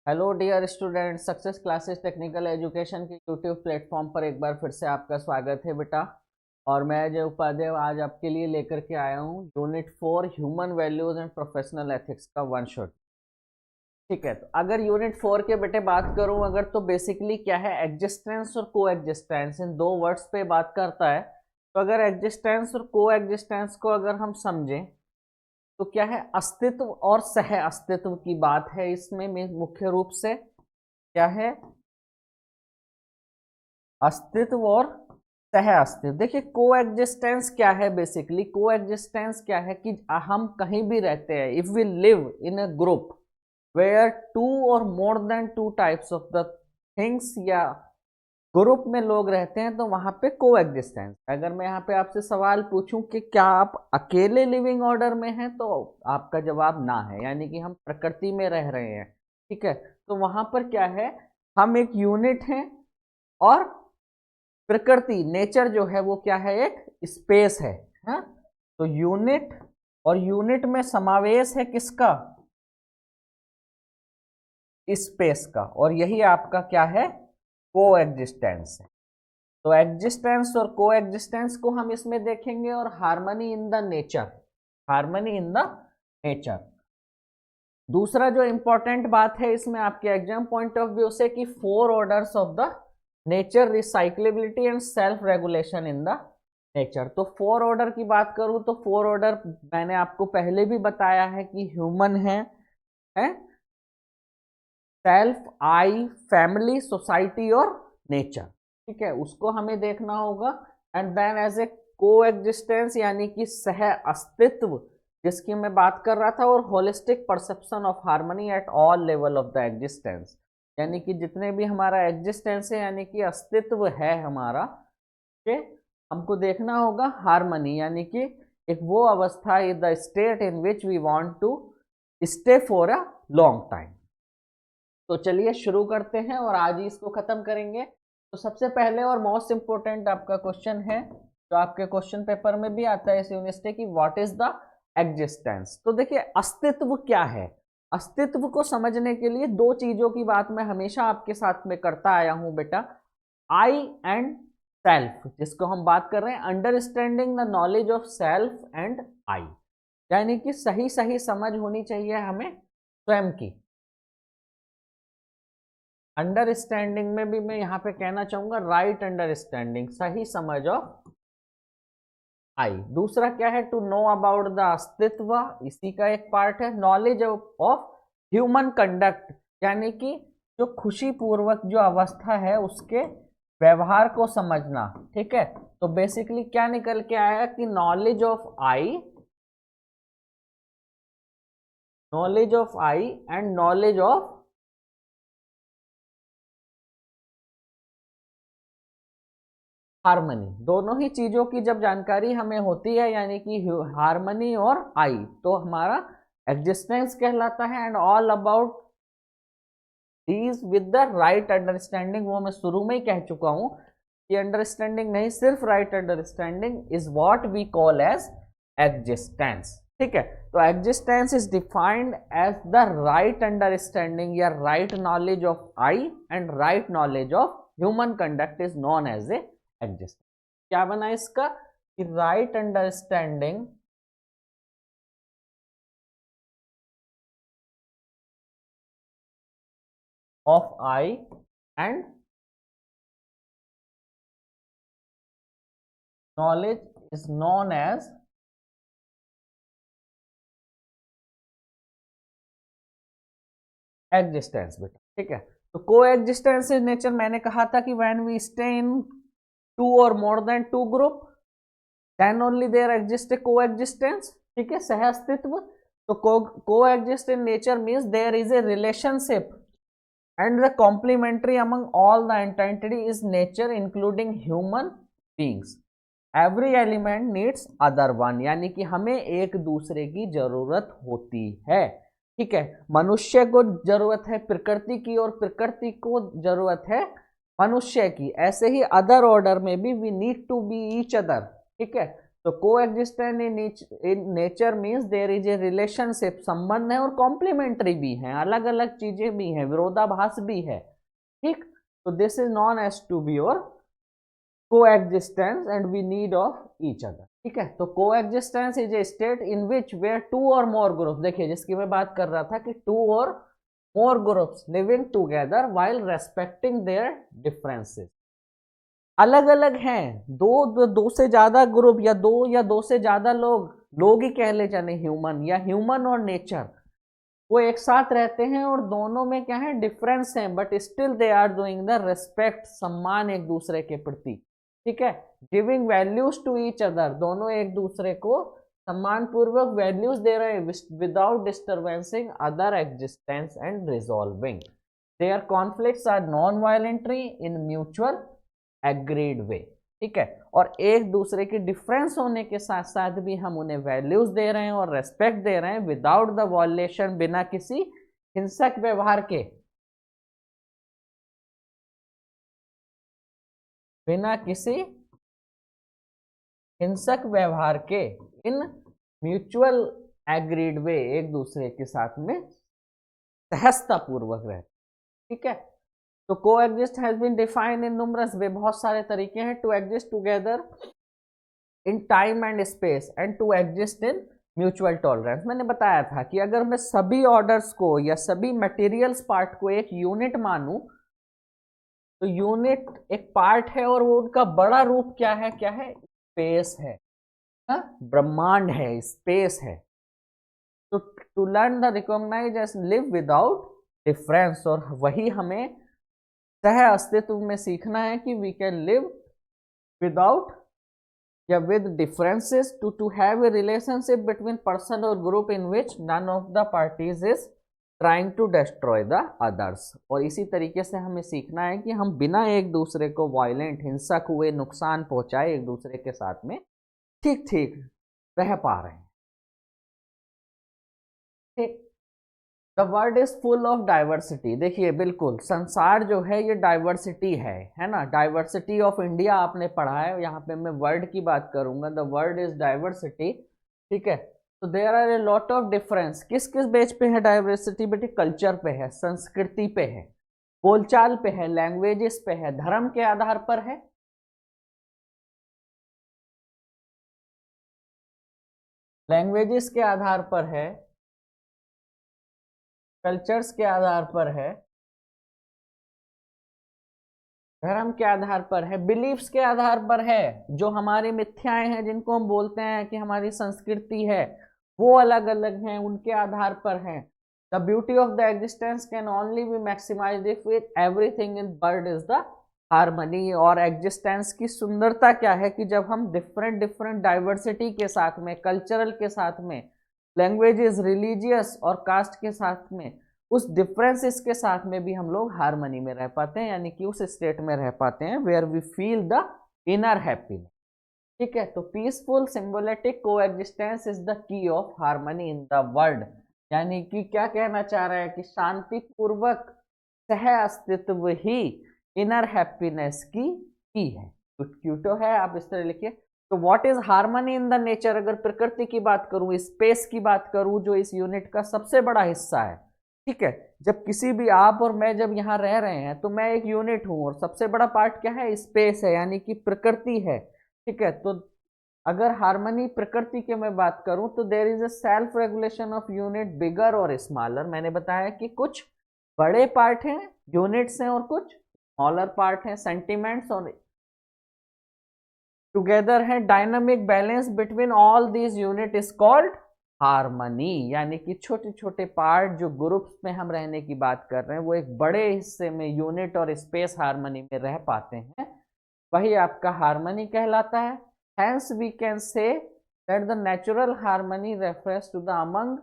Hello dear student, success classes technical education के YouTube platform पर एक बार फिर से आपका स्वागत है बेटा। और मैं अजय उपाध्याय आज आपके लिए लेकर के आया हूँ unit 4 human values and professional ethics का वन शॉट। ठीक है, तो अगर यूनिट 4 के बेटे बात करूँ अगर, तो बेसिकली क्या है, एग्जिस्टेंस और को एग्जिस्टेंस, इन दो वर्ड्स पे बात करता है। तो अगर एग्जिस्टेंस और को एग्जिस्टेंस को अगर हम समझें तो क्या है, अस्तित्व और सह अस्तित्व की बात है इसमें मुख्य रूप से। क्या है, अस्तित्व और सह अस्तित्व। देखिए को एग्जिस्टेंस क्या है, बेसिकली को एग्जिस्टेंस क्या है कि हम कहीं भी रहते हैं, if we live in a group where two और more than two types of the things, या ग्रुप में लोग रहते हैं, तो वहां पे को एग्जिस्टेंस। अगर मैं यहाँ पे आपसे सवाल पूछूं कि क्या आप अकेले लिविंग ऑर्डर में हैं, तो आपका जवाब ना है, यानी कि हम प्रकृति में रह रहे हैं। ठीक है, तो वहां पर क्या है, हम एक यूनिट हैं और प्रकृति नेचर जो है वो क्या है, एक स्पेस है। हाँ? तो यूनिट और यूनिट में समावेश है किसका, स्पेस का, और यही आपका क्या है, को एग्जिस्टेंस है। तो एग्जिस्टेंस और को एग्जिस्टेंस को हम इसमें देखेंगे, और harmony in the nature, harmony in the nature. दूसरा जो इंपॉर्टेंट बात है इसमें आपके एग्जाम पॉइंट ऑफ व्यू से कि 4 orders of the nature, recyclability and self regulation in the nature. तो 4 ऑर्डर की बात करूं तो 4 ऑर्डर मैंने आपको पहले भी बताया है कि ह्यूमन है सेल्फ, आई, फैमिली, सोसाइटी और नेचर। ठीक है, उसको हमें देखना होगा। एंड देन एज ए को एग्जिस्टेंस, यानी कि सह अस्तित्व जिसकी मैं बात कर रहा था, और holistic perception of harmony at all level of the existence, यानी कि जितने भी हमारा एग्जिस्टेंस है, यानी कि अस्तित्व है हमारा, के हमको देखना होगा हार्मनी, यानी कि एक वो अवस्था, the state in which we want to stay for a long time. तो चलिए शुरू करते हैं और आज ही इसको खत्म करेंगे। तो सबसे पहले और मोस्ट इंपोर्टेंट आपका क्वेश्चन है, जो आपके क्वेश्चन पेपर में भी आता है इस यूनिट से, कि व्हाट इज द एग्जिस्टेंस। तो देखिए अस्तित्व क्या है। अस्तित्व को समझने के लिए दो चीजों की बात मैं हमेशा आपके साथ में करता आया हूं बेटा, आई एंड सेल्फ, जिसको हम बात कर रहे हैं understanding the knowledge of self and I, यानी कि सही सही समझ होनी चाहिए हमें स्वयं की। अंडरस्टैंडिंग में भी मैं यहां पे कहना चाहूंगा राइट अंडरस्टैंडिंग, सही समझ ऑफ आई। दूसरा क्या है, टू नो अबाउट द अस्तित्व, इसी का एक पार्ट है। नॉलेज ऑफ ह्यूमन कंडक्ट, यानी कि जो खुशी पूर्वक जो अवस्था है उसके व्यवहार को समझना। ठीक है, तो बेसिकली क्या निकल के आया कि knowledge of I and knowledge of harmony, दोनों ही चीजों की जब जानकारी हमें होती है, यानी कि हार्मनी और आई, तो हमारा एग्जिस्टेंस कहलाता है। And all about these with the right understanding, वो मैं शुरू में ही कह चुका हूं कि अंडरस्टैंडिंग नहीं, सिर्फ right understanding is what we call as existence. ठीक है, तो existence is defined as the right understanding या right knowledge of I and right knowledge of human conduct is known as a existence. क्या बना इसका, कि right understanding of I and knowledge is known as existence बेटा। ठीक है, तो coexistence is nature, मैंने कहा था कि when we stay in two और more than two group then only there exist a coexistence. ठीक है, सह अस्तित्व। तो coexist in nature means there is a relationship and the complementary among all the entity is nature including human beings. Every element needs other one, यानी कि हमें एक दूसरे की जरूरत होती है। ठीक है, मनुष्य को जरूरत है प्रकृति की और प्रकृति को जरूरत है मनुष्य की। ऐसे ही अदर ऑर्डर में भी we need to be each other. ठीक है, तो coexistence in nature means there is a relationship, संबंध है और कॉम्प्लीमेंट्री भी है, अलग अलग चीजें भी हैं, विरोधाभास भी है, ठीक। तो this is known as to be और coexistence and we need of each other, ठीक है। तो coexistence is a state in which where two और मोर ग्रुप, देखिए जिसकी मैं बात कर रहा था कि टू और more groups living together while respecting their differences, अलग अलग हैं, दो से ज्यादा ग्रुप या दो से ज्यादा लोग ही कह ले जाने, ह्यूमन या ह्यूमन और नेचर, वो एक साथ रहते हैं और दोनों में क्या है, डिफरेंस है, but still they are doing the respect, सम्मान एक दूसरे के प्रति, ठीक है। Giving values to each other, दोनों एक दूसरे को सम्मान पूर्वक वैल्यूज दे रहे हैं, without disturbing other existence and resolving their conflicts are non violently in mutual agreed way, ठीक है। और एक दूसरे की डिफरेंस होने के साथ साथ भी हम उन्हें वैल्यूज दे रहे हैं और रेस्पेक्ट दे रहे हैं, विदाउट द वॉयलेशन, बिना किसी हिंसक व्यवहार के, बिना किसी हिंसक व्यवहार के, इन म्यूचुअल एग्रीड वे, एक दूसरे के साथ में सहजता पूर्वक रहे, ठीक है। तो coexist has been defined in numerous way, बहुत सारे तरीके हैं, to exist together in time and space and to exist in mutual tolerance. मैंने बताया था कि अगर मैं सभी ऑर्डर्स को या सभी मटेरियल्स पार्ट को एक यूनिट मानूं, तो यूनिट एक पार्ट है और वो उनका बड़ा रूप क्या है, स्पेस है, ब्रह्मांड है, स्पेस है। तो to learn the recognise as live without difference, और वही हमें सह अस्तित्व में सीखना है कि वी कैन लिव विदाउट या with differences, to have a relationship between person और group in which none of the parties is trying to destroy the others. और इसी तरीके से हमें सीखना है कि हम बिना एक दूसरे को वायलेंट, हिंसक हुए, नुकसान पहुंचाए एक दूसरे के साथ में ठीक ठीक रह पा रहे हैं, ठीक। The world is full of diversity, देखिए बिल्कुल संसार जो है ये डाइवर्सिटी है ना। डाइवर्सिटी ऑफ इंडिया आपने पढ़ा है, यहाँ पे मैं वर्ल्ड की बात करूंगा, द वर्ल्ड इज डाइवर्सिटी, ठीक है। तो there are a lot of difference, किस किस बेस पे है डाइवर्सिटी बेटी, कल्चर पे है, संस्कृति पे है, बोलचाल पे है, लैंग्वेजेस पे है, धर्म के आधार पर है, लैंग्वेजेस के आधार पर है, कल्चर्स के आधार पर है, धर्म के आधार पर है, बिलीफ्स के आधार पर है, जो हमारी मिथ्याएं हैं जिनको हम बोलते हैं कि हमारी संस्कृति है, वो अलग अलग हैं, उनके आधार पर हैं। The beauty of the existence can only be maximised if with everything in world is the harmony. और एग्जिस्टेंस की सुंदरता क्या है कि जब हम डिफरेंट डिफरेंट डाइवर्सिटी के साथ में, कल्चरल के साथ में, लैंग्वेजेस, रिलीजियस और कास्ट के साथ में, उस डिफरेंसेस के साथ में भी हम लोग हार्मनी में रह पाते हैं, यानी कि उस स्टेट में रह पाते हैं where we feel the inner happiness, ठीक है। तो peaceful symbiotic coexistence is the key of harmony in the world, यानी कि क्या कहना चाह रहे हैं कि शांतिपूर्वक सह अस्तित्व ही इनर हैप्पीनेस की है। क्यूटो है, आप इस तरह लिखिए। तो what is harmony in the nature, अगर प्रकृति की बात करूं, स्पेस की बात करूं, जो इस यूनिट का सबसे बड़ा हिस्सा है, ठीक है। जब किसी भी आप और मैं जब यहाँ रह रहे हैं तो मैं एक यूनिट हूं और सबसे बड़ा पार्ट क्या है, स्पेस है, यानी कि प्रकृति है, ठीक है। तो अगर हार्मनी प्रकृति की मैं बात करूं तो there is a self regulation of unit bigger और स्मॉलर। मैंने बताया कि कुछ बड़े पार्ट हैं, यूनिट्स हैं, और कुछ स्मॉलर पार्ट हैं, सेंटिमेंट्स, और टुगेदर है। Dynamic balance between all these unit is called harmony, यानी कि छोटे छोटे पार्ट जो ग्रुप्स में हम रहने की बात कर रहे हैं वो एक बड़े हिस्से में, यूनिट और स्पेस हार्मनी में रह पाते हैं, वही आपका हार्मनी कहलाता है। Hence we can say that the natural harmony reference to the among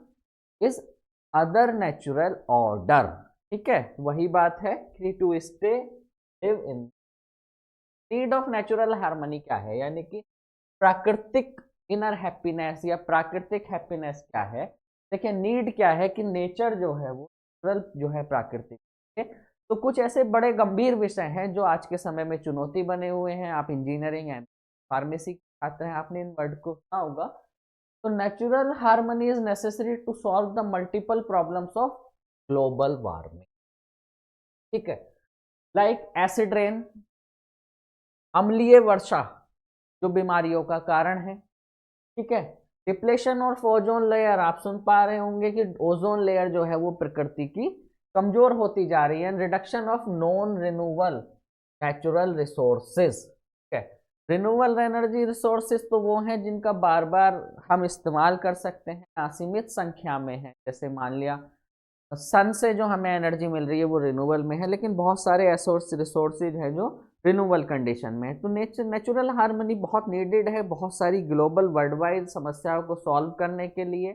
is other natural order, ठीक है। वही बात है कि to stay live in need of natural harmony क्या है, यानी कि प्राकृतिक इनर हैप्पीनेस या प्राकृतिक हैप्पीनेस क्या है। देखिए नीड क्या है कि नेचर जो है वो नेचुरल जो है प्राकृतिक है। तो कुछ ऐसे बड़े गंभीर विषय हैं जो आज के समय में चुनौती बने हुए हैं। आप इंजीनियरिंग एंड फार्मेसी की आते हैं, आपने इन वर्ड को सुना होगा। तो natural harmony is necessary to solve the multiple problems of global warming. ठीक है, लाइक एसिड रेन, अम्लीय वर्षा जो बीमारियों का कारण है। ठीक है, डिप्लेशन ऑफ ओजोन लेयर, आप सुन पा रहे होंगे कि ओजोन लेयर जो है वो प्रकृति की कमजोर होती जा रही है। Reduction of non renewable natural resources. ठीक है, रिन्यूएबल एनर्जी रिसोर्सेज तो वो हैं जिनका बार बार हम इस्तेमाल कर सकते हैं, असीमित संख्या में है। जैसे मान लिया सन से जो हमें एनर्जी मिल रही है वो रिन्यूएबल में है, लेकिन बहुत सारे रिसोर्सेज हैं जो रिन्यूएबल कंडीशन में है। तो नेचुरल हार्मनी बहुत नीडेड है बहुत सारी ग्लोबल वर्ल्ड वाइड समस्याओं को सॉल्व करने के लिए,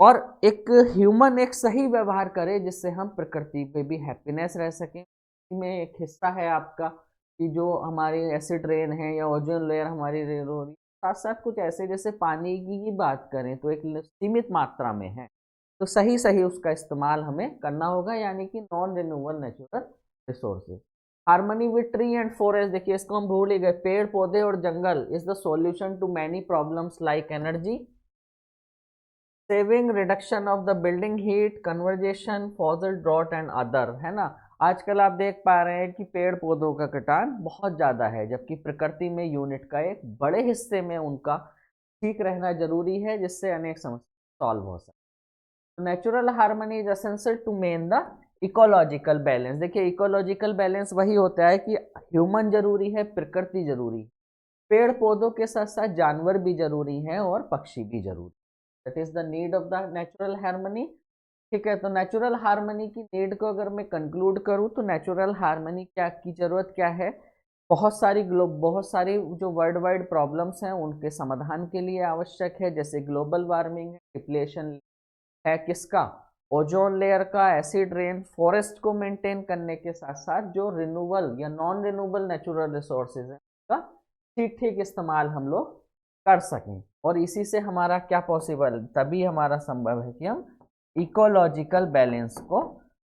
और एक ह्यूमन एक सही व्यवहार करे जिससे हम प्रकृति पे भी हैप्पीनेस रह सकें। इसमें एक हिस्सा है आपका कि जो हमारी एसिड रेन है या ओजोन लेयर हमारी रेन हो रही है, साथ साथ कुछ ऐसे जैसे पानी की बात करें तो एक सीमित मात्रा में है, तो सही सही उसका इस्तेमाल हमें करना होगा, यानी कि non renewable natural resources. Harmony with tree and forest, देखिए इसको हम भूल ही गए, पेड़ पौधे और जंगल is the solution to many problems like energy saving, reduction of the building heat, conversation, fossil drought and other, है ना। आजकल आप देख पा रहे हैं कि पेड़ पौधों का कटान बहुत ज़्यादा है, जबकि प्रकृति में यूनिट का एक बड़े हिस्से में उनका ठीक रहना जरूरी है जिससे अनेक समस्या सॉल्व हो सके। Natural harmony is essential to main the ecological balance. देखिए इकोलॉजिकल बैलेंस वही होता है कि ह्यूमन जरूरी है, प्रकृति जरूरी है, पेड़ पौधों के साथ साथ जानवर भी जरूरी हैं और पक्षी भी जरूरी। That is the need of the natural harmony. ठीक है, तो नेचुरल हार्मनी की नीड को अगर मैं कंक्लूड करूं तो नेचुरल हार्मनी क्या की जरूरत क्या है, बहुत सारी जो वर्ल्ड वाइड प्रॉब्लम्स हैं उनके समाधान के लिए आवश्यक है, जैसे ग्लोबल वार्मिंग है, डिप्लेशन है किसका, ओजोन लेयर का, एसिड रेन, फॉरेस्ट को मेंटेन करने के साथ साथ जो रिन्यूएबल या नॉन रिन्यूएबल नेचुरल रिसोर्सेज है उसका ठीक ठीक इस्तेमाल हम लोग कर सकें। और इसी से हमारा क्या पॉसिबल, तभी हमारा संभव है कि हम इकोलॉजिकल बैलेंस को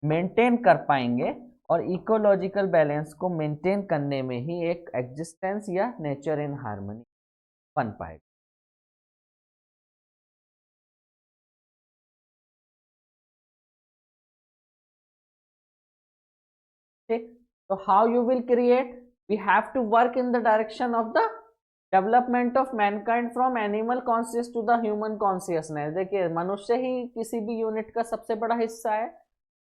मेंटेन कर पाएंगे, और इकोलॉजिकल बैलेंस को मेंटेन करने में ही एक एग्जिस्टेंस या नेचर इन हार्मनी बन पाएगा। ठीक, तो how you will create, we have to work in the direction of the development of mankind from animal conscious to the human consciousness. देखिए मनुष्य ही किसी भी यूनिट का सबसे बड़ा हिस्सा है,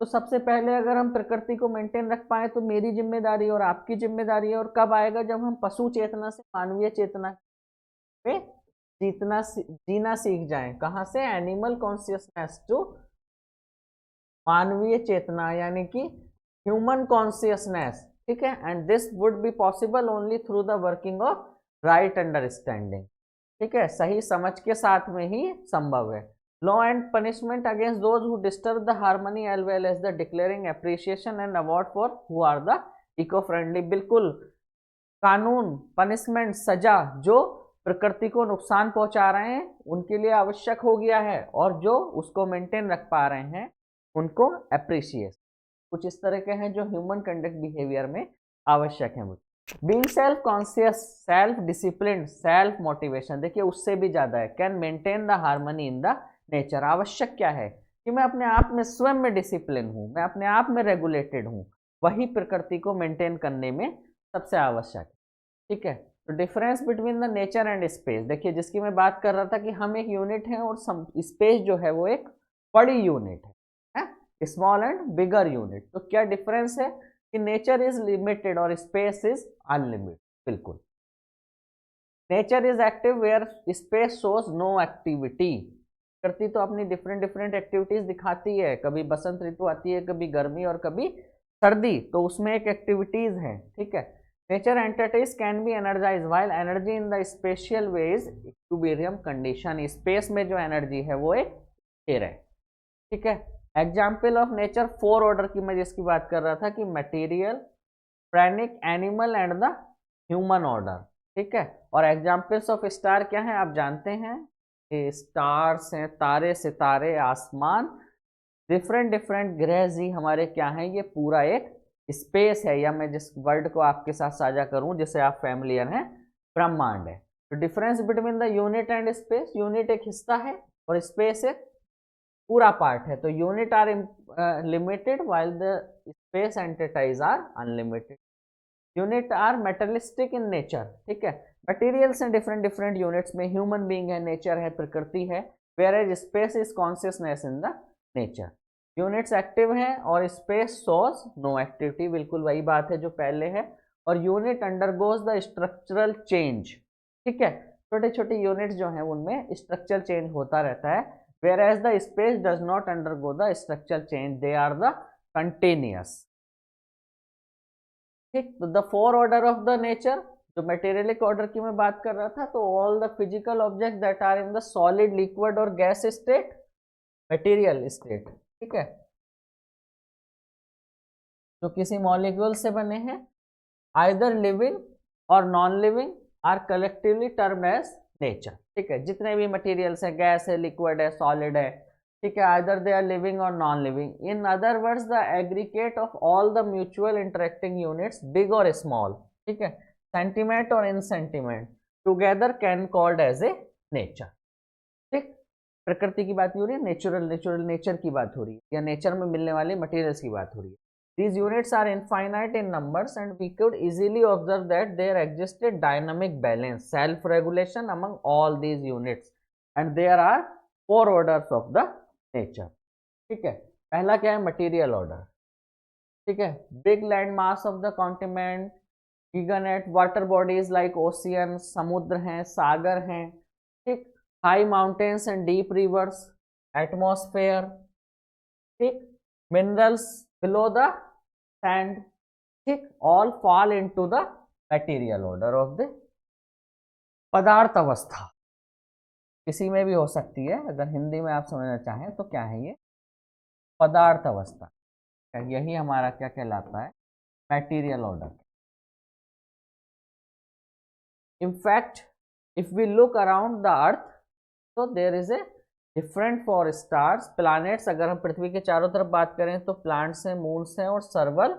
तो सबसे पहले अगर हम प्रकृति को मेंटेन रख पाए तो मेरी जिम्मेदारी और आपकी जिम्मेदारी है, और कब आएगा जब हम पशु चेतना से मानवीय चेतना पे जीना सीख जाएं। कहाँ से, एनिमल कॉन्शियसनेस टू मानवीय चेतना यानी कि ह्यूमन कॉन्शियसनेस। ठीक है, and this would be possible only through the working of right understanding. ठीक है, सही समझ के साथ में ही संभव है। Law and punishment against those who disturb the harmony as well as the declaring appreciation and award for who are the eco friendly. बिल्कुल, कानून, पनिशमेंट, सजा जो प्रकृति को नुकसान पहुंचा रहे हैं उनके लिए आवश्यक हो गया है, और जो उसको मेंटेन रख पा रहे हैं उनको अप्रिशिएट, कुछ इस तरह के हैं जो ह्यूमन कंडक्ट बिहेवियर में आवश्यक है। Being self conscious, self discipline, self motivation, देखिए उससे भी ज्यादा है, can maintain the harmony in the nature. आवश्यक क्या है कि मैं अपने आप में स्वयं में डिसिप्लिन हूं, मैं अपने आप में रेगुलेटेड हूं, वही प्रकृति को मेंटेन करने में सबसे आवश्यक है। ठीक है, तो difference between the nature and space, देखिए जिसकी मैं बात कर रहा था कि हम एक यूनिट हैं और स्पेस जो है वो एक बड़ी यूनिट है, स्मॉल एंड बिगर यूनिट। तो क्या डिफरेंस है कि नेचर इज लिमिटेड और स्पेस इज अनलिमिटेड। बिल्कुल, nature is active where space shows no activity. प्रकृति तो अपनी डिफरेंट डिफरेंट एक्टिविटीज दिखाती है, कभी बसंत ऋतु आती है, कभी गर्मी और कभी सर्दी, तो उसमें एक एक्टिविटीज है। ठीक है, nature entities can be energise while energy in the spatial way is equilibrium condition. Space में जो एनर्जी है वो एक स्थिर है। ठीक है, एग्जाम्पल ऑफ नेचर 4 ऑर्डर की मैं जिसकी बात कर रहा था कि material, pranic, animal and the human order. ठीक है, और एग्जाम्पल्स ऑफ स्टार क्या है आप जानते हैं, स्टार्स हैं, तारे, सितारे, आसमान, डिफरेंट डिफरेंट ग्रह जी हमारे क्या हैं, ये पूरा एक स्पेस है, या मैं जिस वर्ड को आपके साथ साझा करूं जिससे आप फैमिलियर हैं, ब्रह्मांड है। तो difference between the unit and space, unit एक हिस्सा है और स्पेस एक पूरा पार्ट है। तो unit are limited while the space entities are unlimited. Unit are materialistic in nature, ठीक है, मटेरियल्स हैं डिफरेंट डिफरेंट यूनिट्स में, ह्यूमन बीइंग है, नेचर है, प्रकृति है, whereas space is consciousness in the nature. Units active हैं और स्पेस शोज नो एक्टिविटी, बिल्कुल वही बात है जो पहले है। और unit undergoes the structural change, ठीक है, छोटे छोटे यूनिट्स जो हैं उनमें स्ट्रक्चरल चेंज होता रहता है, whereas the space does not undergo the structural change, they are the continuous. ठीक, तो the four order of the nature, जो मेटेरियलिक ऑर्डर की मैं बात कर रहा था, तो all the physical object that are in the solid, liquid और गैस स्टेट, मटेरियल स्टेट, ठीक है, जो किसी मॉलिक्यूल से बने हैं, आइदर लिविंग और non living, are collectively termed as nature, ठीक है, जितने भी मटेरियल्स हैं, गैस है, लिक्विड है, सॉलिड है, ठीक है, आइदर दे आर लिविंग और non living. In other words the aggregate of all the mutual interacting units, big और स्मॉल, ठीक है, सेंटीमेंट और in sentiment, together can called as a nature. ठीक, प्रकृति की बात नहीं हो रही है, नेचुरल नेचर की बात हो रही है, या नेचर में मिलने वाले मटेरियल्स की बात हो रही है। These units are infinite in numbers and we could easily observe that there existed dynamic balance, self-regulation among all these units and there are four orders of the nature, ठीक है। पहला क्या है, मटेरियल ऑर्डर, ठीक है, big land mass of the continent, gigantic water bodies like ocean, समुद्र हैं, सागर हैं, ठीक, high mountains and deep rivers, atmosphere, ठीक, मिनरल्स बिलो द सैंड, ठीक, all fall into the material order of the पदार्थ अवस्था। किसी में भी हो सकती है, अगर हिंदी में आप समझना चाहें तो क्या है ये, पदार्थ अवस्था, यही हमारा क्या कहलाता है, material order. In fact, if we look around the earth, तो there is a different for stars, planets, अगर हम पृथ्वी के चारों तरफ बात करें तो प्लांट्स हैं, मून्स हैं और सर्वल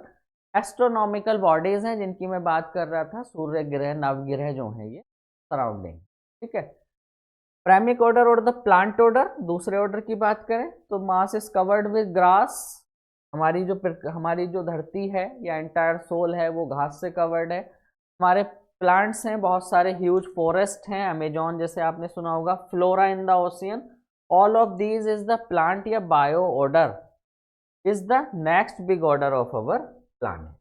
एस्ट्रोनॉमिकल बॉडीज हैं जिनकी मैं बात कर रहा था, सूर्य ग्रह, नवग्रह जो है ये सराउंडिंग, ठीक है। प्राइमिक ऑर्डर और द प्लांट ऑर्डर, दूसरे ऑर्डर की बात करें तो mass is covered with grass, हमारी जो धरती है या एंटायर सोल है वो घास से कवर्ड है। हमारे प्लांट्स हैं, बहुत सारे ह्यूज फॉरेस्ट हैं, अमेजोन जैसे आपने सुना होगा, flora in the ocean, all of these is the plant या bio order is the next big order of our planet.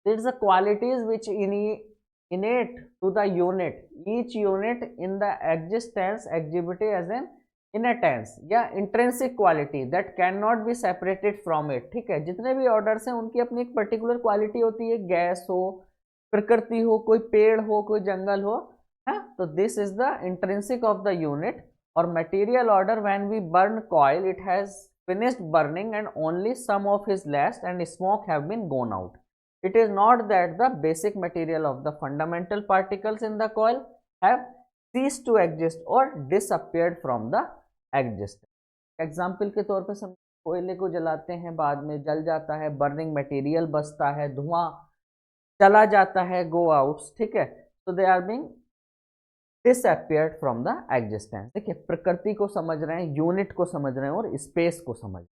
It's the qualities which innate to the unit, each unit in the existence exhibited as an इनटेंस या intrinsic quality that can not B separated from it, ठीक है, जितने भी orders हैं उनकी अपनी एक particular quality होती है, गैस हो, प्रकृति हो, कोई पेड़ हो, कोई जंगल हो, है, तो this is the intrinsic of the unit. और material order, when we burn coil it has finished burning and only some of his last and smoke have been gone out, it is not that the basic material of the fundamental particles in the coil have ceased to exist or disappeared from the existence. Example के तौर पे समझ, कोयले को जलाते हैं, बाद में जल जाता है, बर्निंग मटेरियल बचता है, धुआं चला जाता है, गो आउट्स, ठीक है, तो they are being disappeared from the existence. देखिए, प्रकृति को समझ रहे हैं, यूनिट को समझ रहे हैं और स्पेस को समझ रहे हैं।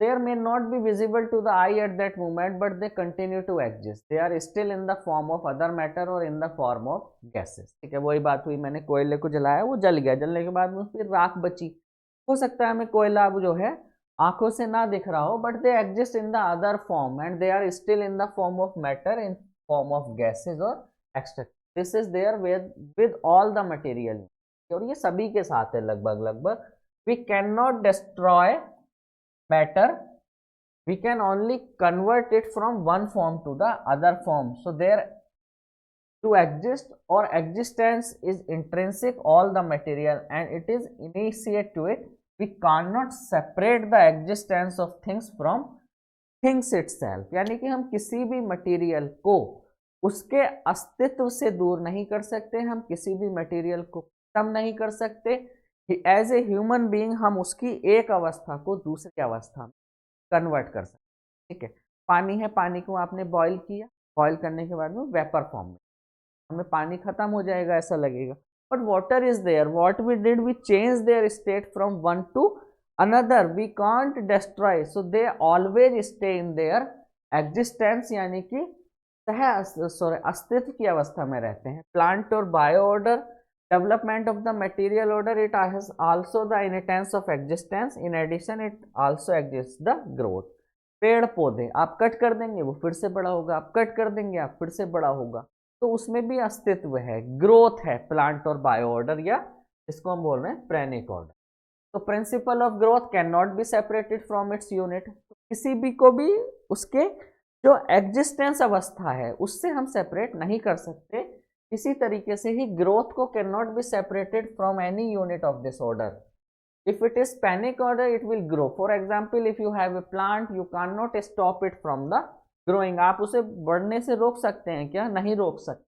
They may not be visible to the eye at that moment, but they continue to exist. They are still in the form of other matter or in the form of gases. ठीक है, वही बात हुई, मैंने कोयले को जलाया, वो जल गया, जलने के बाद में फिर राख बची। हो सकता है हमें कोयला अब जो है आंखों से ना दिख रहा हो, but they exist in the other form and they are still in the form of matter, in form of gases और extra. This is there with all the material, और ये सभी के साथ है लगभग। We can not destroy matter, we can only convert it from one form to the other form. So there, to exist or existence is intrinsic all the material and it is initiate to it. We cannot separate the existence of things from things itself. यानी कि हम किसी भी material को उसके अस्तित्व से दूर नहीं कर सकते, हम किसी भी मटेरियल को खत्म नहीं कर सकते। एज ए ह्यूमन बीइंग हम उसकी एक अवस्था को दूसरी अवस्था में कन्वर्ट कर सकते, ठीक है। पानी है, पानी को आपने बॉईल किया, बॉईल करने के बाद में वेपर फॉर्म में हमें पानी खत्म हो जाएगा ऐसा लगेगा, but water is there, what we did, we change their state from one to another, we can't destroy, so they always stay in their existence, यानी कि अस्तित्व की अवस्था में रहते हैं। प्लांट और bio order, development of the material order, it has also the intense of existence, in addition it also exist the growth. पेड़ पौधे आप कट कर देंगे वो फिर से बड़ा होगा, आप कट कर देंगे आप फिर से बड़ा होगा, तो उसमें भी अस्तित्व है, ग्रोथ है प्लांट और बायो ऑर्डर, या इसको हम बोल रहे हैं प्रेनिक ऑर्डर। तो principle of growth can not B separated from its unit, किसी भी को भी उसके जो एग्जिस्टेंस अवस्था है उससे हम सेपरेट नहीं कर सकते। इसी तरीके से ही ग्रोथ को can not B separated from any unit of this order. If it is panic order, it will grow. For example, if you have a plant, you cannot stop it from the growing. आप उसे बढ़ने से रोक सकते हैं क्या? नहीं रोक सकते,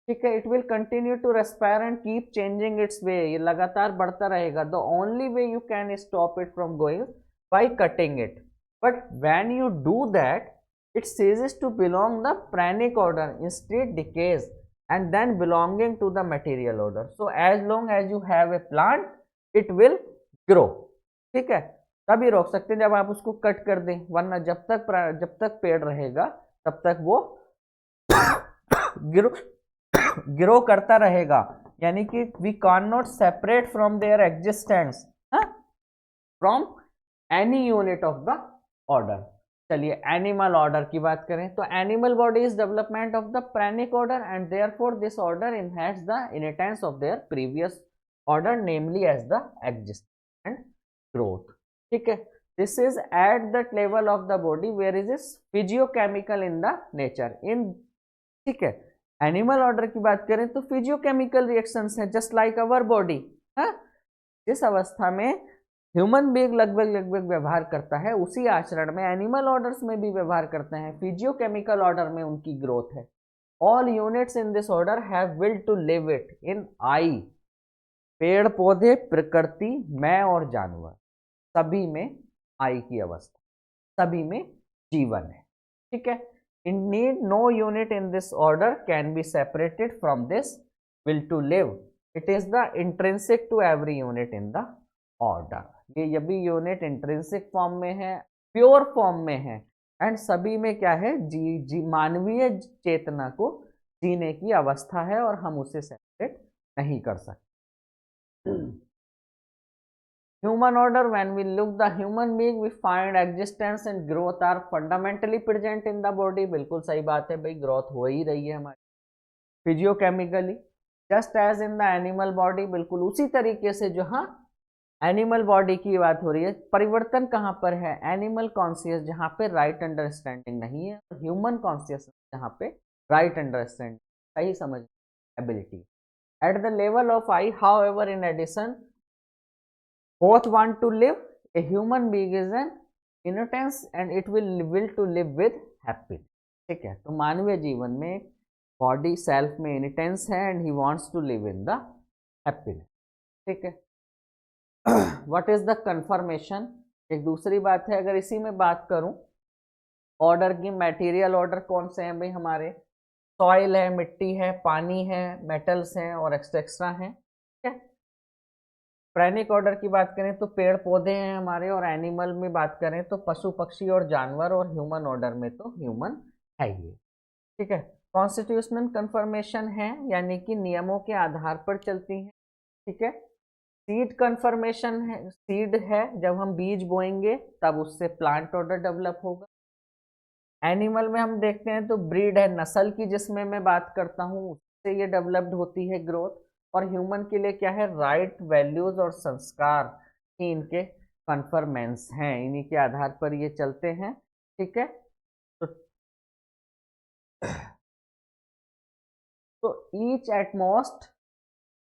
ठीक है। It will continue to respire and keep changing its way. ये लगातार बढ़ता रहेगा. The only way you can stop it from going by cutting it. But when you do that, it ceases to belong the pranic order. Instead, decays and then belonging to the material order. So as long as you have a plant, it will grow, ठीक है। तभी रोक सकते हैं जब आप उसको cut कर दें, वरना जब तक पेड़ रहेगा तब तक वो ग्रो करता रहेगा, यानी कि we can not separate from their existence from any unit of the order. चलिए एनिमल ऑर्डर की बात करें तो animal body is development of the pranic order and therefore this order inherits the inheritance of their previous order, namely as the existence and growth, ठीक है। this is at that level of the body where is this physiochemical in the nature in, ठीक है। Animal order की बात करें तो physiochemical reactions है just like our body, है। जिस अवस्था में ह्यूमन बीइंग लगभग व्यवहार करता है उसी आचरण में एनिमल ऑर्डर्स में भी व्यवहार करते हैं। फिजियोकेमिकल ऑर्डर में उनकी ग्रोथ है। All units in this order have will to live it in I, पेड़ पौधे, प्रकृति, मैं और जानवर, सभी में आई की अवस्था, सभी में जीवन है, ठीक है। Indeed no unit in this order can be separated from this will to live, it is the intrinsic to every unit in the order. ये भी यूनिट इंट्रिंसिक फॉर्म में है, प्योर फॉर्म में है, एंड सभी में क्या है, मानवीय चेतना को जीने की अवस्था है और हम उसे सेपरेट नहीं कर सकते। Human order, when we look the human being, we find existence and growth are fundamentally present in the body। बिल्कुल सही बात है भाई, ग्रोथ हो ही रही है हमारी physiochemically, just as in the animal body, बिल्कुल उसी तरीके से जहाँ एनिमल बॉडी की बात हो रही है। परिवर्तन कहाँ पर है, एनिमल कॉन्शियस जहाँ पे राइट अंडरस्टैंडिंग नहीं है, और ह्यूमन कॉन्शियस जहाँ पे राइट अंडरस्टैंडिंग, सही समझ ability. At the level of I, however, in addition, both want to live. A human being is an innocence and it will to live with happiness, ठीक है। तो मानवीय जीवन में बॉडी सेल्फ में इनिटेंस है and he wants to live in the happiness, ठीक है। व्हाट इज द कन्फर्मेशन, एक दूसरी बात है। अगर इसी में बात करूं ऑर्डर की, मटेरियल ऑर्डर कौन से हैं भाई हमारे, सॉइल है, मिट्टी है, पानी है, मेटल्स हैं और एक्स्ट्रा हैं, ठीक है। प्रेनिक ऑर्डर की बात करें तो पेड़ पौधे हैं हमारे, और एनिमल में बात करें तो पशु पक्षी और जानवर, और ह्यूमन ऑर्डर में तो ह्यूमन है ये, ठीक है। कॉन्स्टिट्यूशनल कन्फर्मेशन है, यानी कि नियमों के आधार पर चलती है, ठीक है। सीड कन्फर्मेशन है, सीड है जब हम बीज बोएंगे तब उससे प्लांट ऑर्डर डेवलप होगा। एनिमल में हम देखते हैं तो ब्रीड है, नस्ल की जिसमें मैं बात करता हूँ उससे ये डेवलप्ड होती है ग्रोथ। और ह्यूमन के लिए क्या है, राइट वैल्यूज और संस्कार ही इनके कन्फर्मेंस हैं, इन्हीं के आधार पर ये चलते हैं, ठीक है। तो each utmost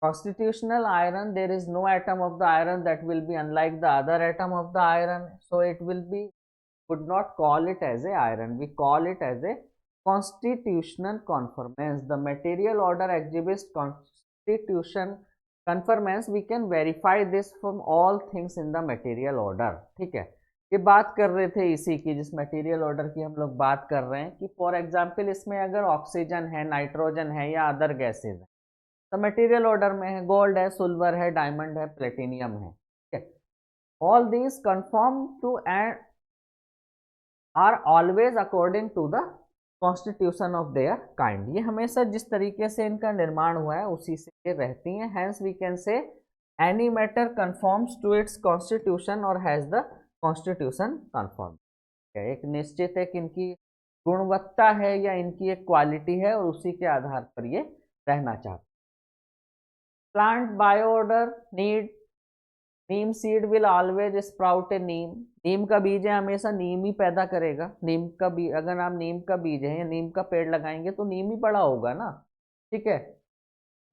constitutional iron, there is no atom of the iron that will be unlike the other atom of the iron, so it will be, would not call it as a iron, we call it as a constitutional conformance. The material order exhibits constitution conformance, we can verify this from all things in the material order, ठीक है। ये बात कर रहे थे इसी की, जिस मटेरियल ऑर्डर की हम लोग बात कर रहे हैं कि फॉर एग्जांपल इसमें अगर ऑक्सीजन है, नाइट्रोजन है या अदर गैसेज है तो मटेरियल ऑर्डर में है, गोल्ड है, सिल्वर है, डायमंड है, प्लेटिनियम है, ठीक है। All these conform to and are always according to the constitution of their kind. ये हमेशा जिस तरीके से इनका निर्माण हुआ है उसी से ये रहती हैं। Hence we can say any matter conforms to its constitution और हैज द कॉन्स्टिट्यूशन कन्फर्म। एक निश्चित एक इनकी गुणवत्ता है या इनकी एक क्वालिटी है और उसी के आधार पर ये रहना चाहते। Plant bio order need neem seed will always sprout a neem. नीम का बीज है, हमेशा नीम ही पैदा करेगा। नीम का बीज, अगर आप नीम का बीज है या नीम का पेड़ लगाएंगे तो नीम ही बड़ा होगा ना, ठीक है।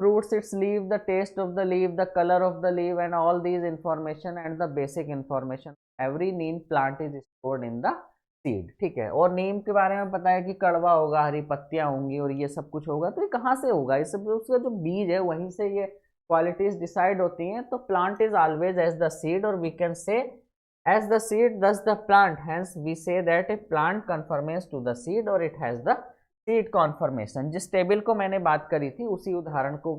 Fruits, its leave, the taste of the leave, the colour of the leave and all these information and the basic information every neem plant is stored in the seed, ठीक है। और नीम के बारे में पता है कि कड़वा होगा, हरी पत्तियां होंगी और ये सब कुछ होगा, तो ये कहाँ से होगा? ये सब उसका जो बीज है वहीं से ये क्वालिटीज डिसाइड होती हैं। तो plant is always as the seed, और we can say as the seed thus the plant, hence we say that a plant conformance to the seed और it has the seed conformation. जिस table को मैंने बात करी थी उसी उदाहरण को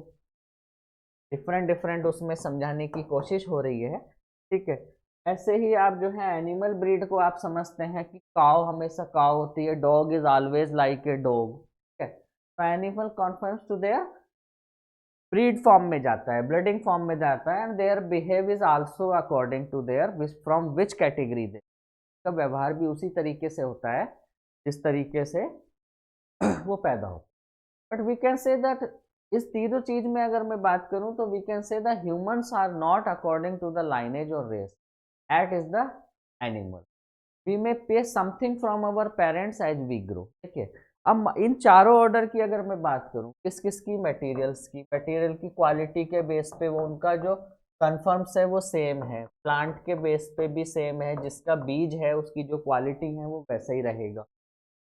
डिफरेंट उसमें समझाने की कोशिश हो रही है, ठीक है। ऐसे ही आप जो है एनिमल ब्रीड को आप समझते हैं कि काव हमेशा काव होती है, dog is always like a dog, ठीक है। तो animal conforms to their breed form में जाता है, ब्रीडिंग फॉर्म में जाता है, and their behave is also according to their from which category they, का व्यवहार भी उसी तरीके से होता है जिस तरीके से वो पैदा हो। But we can say that इस तीनों चीज में अगर मैं बात करूं तो we can say the humans are not according to the lineage और race at is the animal. We may pay something from our parents as we grow, ठीक है। अब इन चारों ऑर्डर की अगर मैं बात करूं, किस किस की? मटेरियल्स की। मटेरियल की क्वालिटी के बेस पे वो उनका जो कन्फर्म्स है वो सेम है, प्लांट के बेस पे भी सेम है, जिसका बीज है उसकी जो क्वालिटी है वो वैसे ही रहेगा।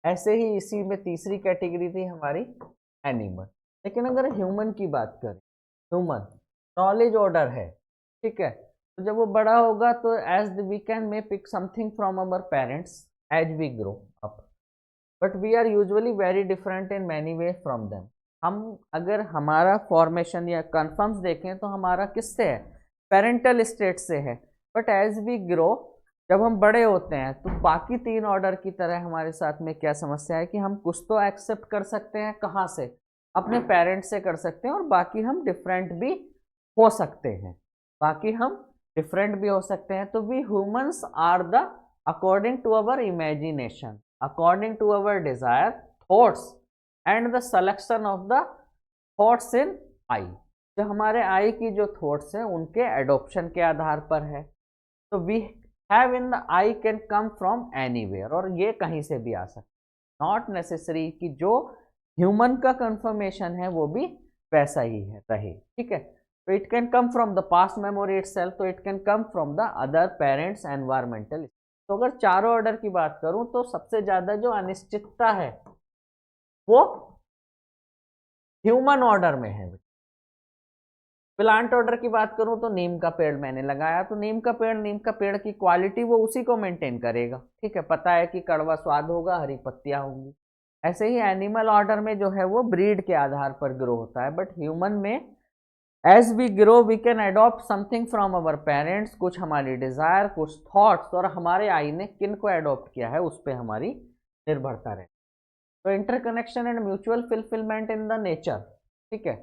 ऐसे ही इसी में तीसरी कैटेगरी थी हमारी एनिमल। लेकिन अगर ह्यूमन की बात करें, ह्यूमन नॉलेज ऑर्डर है, ठीक है। तो जब वो बड़ा होगा तो as we can may pick something from our parents as we grow up, but we are usually very different in many way from them. हम अगर हमारा फॉर्मेशन या कन्फर्म्स देखें तो हमारा किससे है? पेरेंटल स्टेट से है। बट एज वी ग्रो, जब हम बड़े होते हैं तो बाकी तीन ऑर्डर की तरह हमारे साथ में क्या समस्या है कि हम कुछ तो एक्सेप्ट कर सकते हैं, कहाँ से? अपने पेरेंट्स से कर सकते हैं, और बाकी हम डिफरेंट भी हो सकते हैं, बाकी हम डिफरेंट भी हो सकते हैं। तो we humans are the according to our imagination, according to our desire, thoughts and the selection of the thoughts in I. जो हमारे आई की जो थॉट्स हैं उनके एडॉप्शन के आधार पर है। तो we have in the I can come from anywhere, और ये कहीं से भी आ सकता, नॉट नेसेसरी कि जो ह्यूमन का कंफर्मेशन है वो भी वैसा ही है रहे, ठीक है। तो it can come from the past memory itself, तो it can come from the other parents environmental. तो अगर चारों ऑर्डर की बात करूं तो सबसे ज्यादा जो अनिश्चितता है वो ह्यूमन ऑर्डर में है। प्लांट ऑर्डर की बात करूं तो नीम का पेड़ मैंने लगाया, तो नीम का पेड़ की क्वालिटी वो उसी को मेंटेन करेगा, ठीक है। पता है कि कड़वा स्वाद होगा, हरी पत्तियां होंगी। ऐसे ही एनिमल ऑर्डर में जो है वो ब्रीड के आधार पर ग्रो होता है। बट ह्यूमन में as we grow we can adopt something from our parents, कुछ हमारी डिजायर, कुछ थॉट्स, और हमारे आई ने किन को अडॉप्ट किया है उस पर हमारी निर्भरता रहे। तो interconnection and mutual fulfilment in the nature, ठीक है।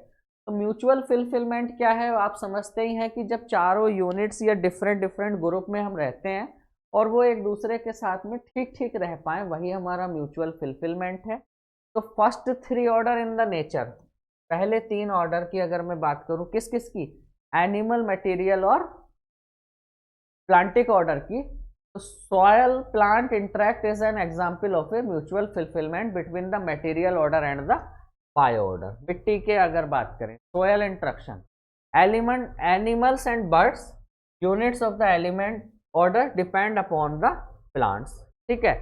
तो म्यूचुअल फिलफिलमेंट क्या है? आप समझते ही हैं कि जब चारों यूनिट्स या डिफरेंट ग्रुप में हम रहते हैं और वो एक दूसरे के साथ में ठीक रह पाए, वही हमारा म्यूचुअल फिलफिलमेंट है। तो first three order in the nature, पहले तीन ऑर्डर की अगर मैं बात करूं, किस किस की? एनिमल, मटेरियल और प्लांटिक ऑर्डर की। तो soil plant interact is an example of a mutual fulfilment between the material order and the bio order. मिट्टी के अगर बात करें, soil interaction, element, animals and birds, units of the element order depend upon the plants, ठीक है।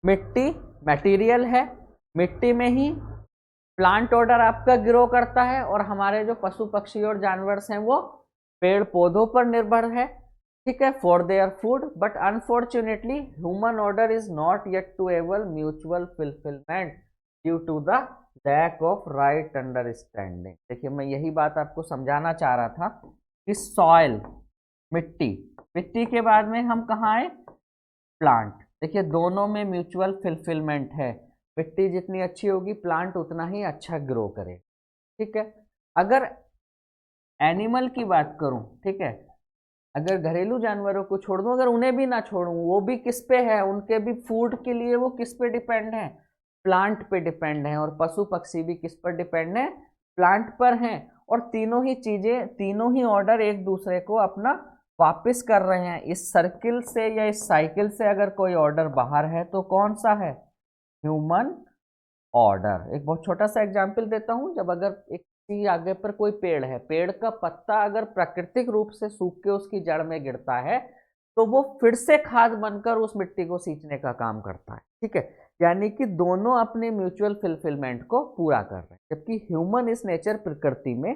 मिट्टी material है, मिट्टी में ही प्लांट ऑर्डर आपका ग्रो करता है, और हमारे जो पशु पक्षी और जानवर हैं वो पेड़ पौधों पर निर्भर है। ठीक है, for their food, but unfortunately human order is not yet to able mutual fulfilment due to the lack of right understanding. देखिए मैं यही बात आपको समझाना चाह रहा था कि सॉइल, मिट्टी, मिट्टी के बाद में हम कहाँ आए, प्लांट। देखिए दोनों में म्यूचुअल फिलफिलमेंट है, मिट्टी जितनी अच्छी होगी प्लांट उतना ही अच्छा ग्रो करे। ठीक है, अगर एनिमल की बात करूं, ठीक है, अगर घरेलू जानवरों को छोड़ दूं, अगर उन्हें भी ना छोड़ूं, वो भी किस पे है, उनके भी फूड के लिए वो किस पे डिपेंड है, प्लांट पे डिपेंड है। और पशु पक्षी भी किस पर डिपेंड है, प्लांट पर हैं। और तीनों ही चीजें, तीनों ही ऑर्डर एक दूसरे को अपना वापस कर रहे हैं। इस सर्किल से या इस साइकिल से अगर कोई ऑर्डर बाहर है तो कौन सा है, ह्यूमन ऑर्डर। एक बहुत छोटा सा एग्जाम्पल देता हूं, जब अगर एक आगे पर कोई पेड़ है, पेड़ का पत्ता अगर प्राकृतिक रूप से सूख के उसकी जड़ में गिरता है तो वो फिर से खाद बनकर उस मिट्टी को सींचने का काम करता है। ठीक है, यानी कि दोनों अपने म्यूचुअल फिलफिलमेंट को पूरा कर रहे हैं, जबकि ह्यूमन इस नेचर प्रकृति में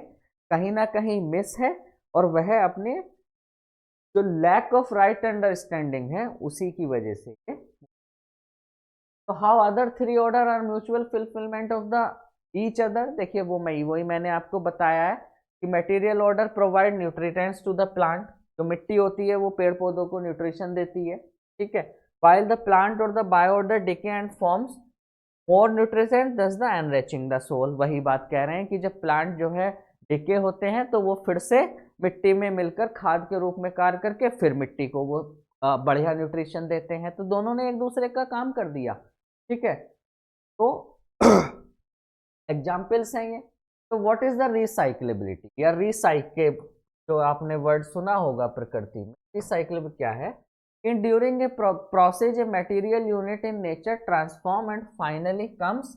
कहीं ना कहीं मिस है, और वह अपने जो लैक ऑफ राइट अंडरस्टैंडिंग है उसी की वजह से। तो how other three order are mutual fulfilment of the each other. देखिए वो वही मैंने आपको बताया है कि material order provide nutrients to the plant, जो मिट्टी होती है वो पेड़ पौधों को न्यूट्रिशन देती है। ठीक है, while the plant or the bioorder decay and forms more nutrients thus the enriching the soil। वही बात कह रहे हैं कि जब प्लांट जो है डिके होते हैं तो वो फिर से मिट्टी में मिलकर खाद के रूप में कार्य करके फिर मिट्टी को वो बढ़िया न्यूट्रिशन देते हैं। तो दोनों ने एक दूसरे का काम कर दिया। ठीक है, तो एग्जाम्पल्स हैं ये। तो व्हाट इज द रिसाइक्लेबिलिटी या रिसाइकेब, जो आपने वर्ड सुना होगा प्रकृति में, रिसाइक्लेबल क्या है, in during a process a material unit in nature transform and finally comes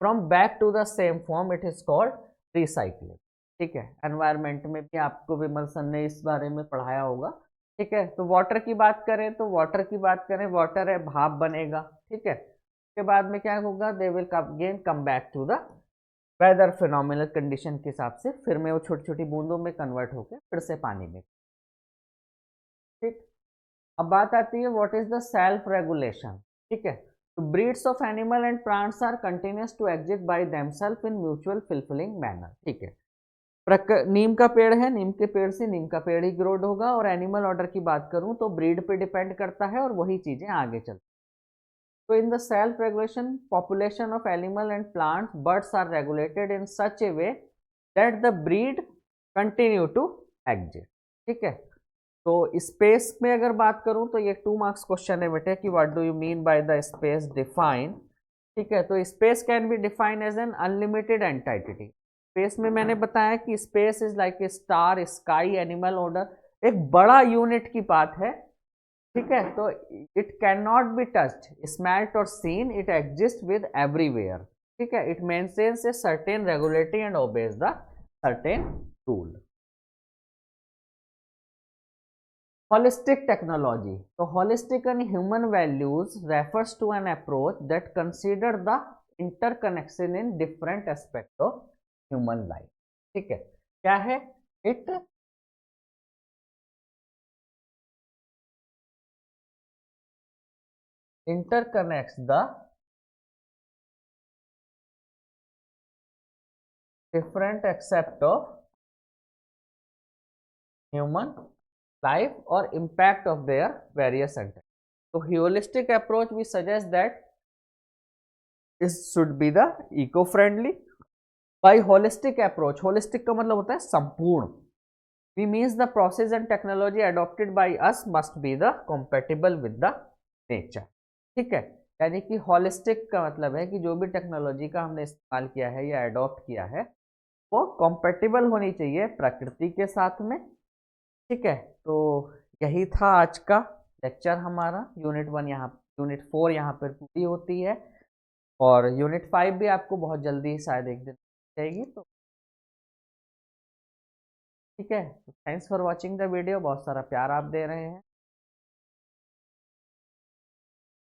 from back to the same form, it is called recyclable. ठीक है, एनवायरमेंट में भी आपको विमल सर ने इस बारे में पढ़ाया होगा। ठीक है, तो वाटर की बात करें तो वाटर की बात करें, वाटर है भाप बनेगा। ठीक है, उसके बाद में क्या होगा, they will again come back to the weather phenomenal condition के हिसाब से, फिर में वो छोटी छोटी बूंदों में कन्वर्ट होकर फिर से पानी में। ठीक, अब बात आती है what is the self regulation. ठीक है, तो breeds of animal and plants are continuous to exist by themself in mutual fulfilling manner. ठीक है, नीम का पेड़ है, नीम के पेड़ से नीम का पेड़ ही ग्रोड होगा। और एनिमल ऑर्डर की बात करूं तो ब्रीड पे डिपेंड करता है और वही चीजें आगे चलती। So in the self-regulation, population of animal and plants, birds are regulated in such a way that the breed continue to exist। ठीक है, तो स्पेस में अगर बात करूं तो ये 2 मार्क्स क्वेश्चन है बेटे कि what do you mean by the space define. ठीक है, तो space can be define as an unlimited entity. Space में मैंने बताया कि space is like a star, sky, animal order, एक बड़ा यूनिट की बात है। ठीक है, तो it can not be touched, smelt और seen, it exist with everywhere. ठीक है, it maintains a certain regulatory and obeys the certain rule. Holistic technology, तो holistic and human values refers to an approach that consider the interconnection in different aspect of human life. ठीक है, क्या है, it interconnects the different aspect of human life or impact of their various entities. So holistic approach we suggest that this should be the eco-friendly. By holistic approach, holistic का मतलब होता है संपूर्ण, we means the process and technology adopted by us must be the compatible with the nature। ठीक है, यानी कि holistic का मतलब है कि जो भी टेक्नोलॉजी का हमने इस्तेमाल किया है या अडॉप्ट किया है वो कंपैटिबल होनी चाहिए प्रकृति के साथ में। ठीक है, तो यही था आज का लेक्चर हमारा। यूनिट 1 यहाँ, यूनिट 4 यहाँ पर पूरी होती है और यूनिट 5 भी आपको बहुत जल्दी शायद एक दिन जाएगी। तो ठीक है, thanks for watching the video, बहुत सारा प्यार आप दे रहे हैं।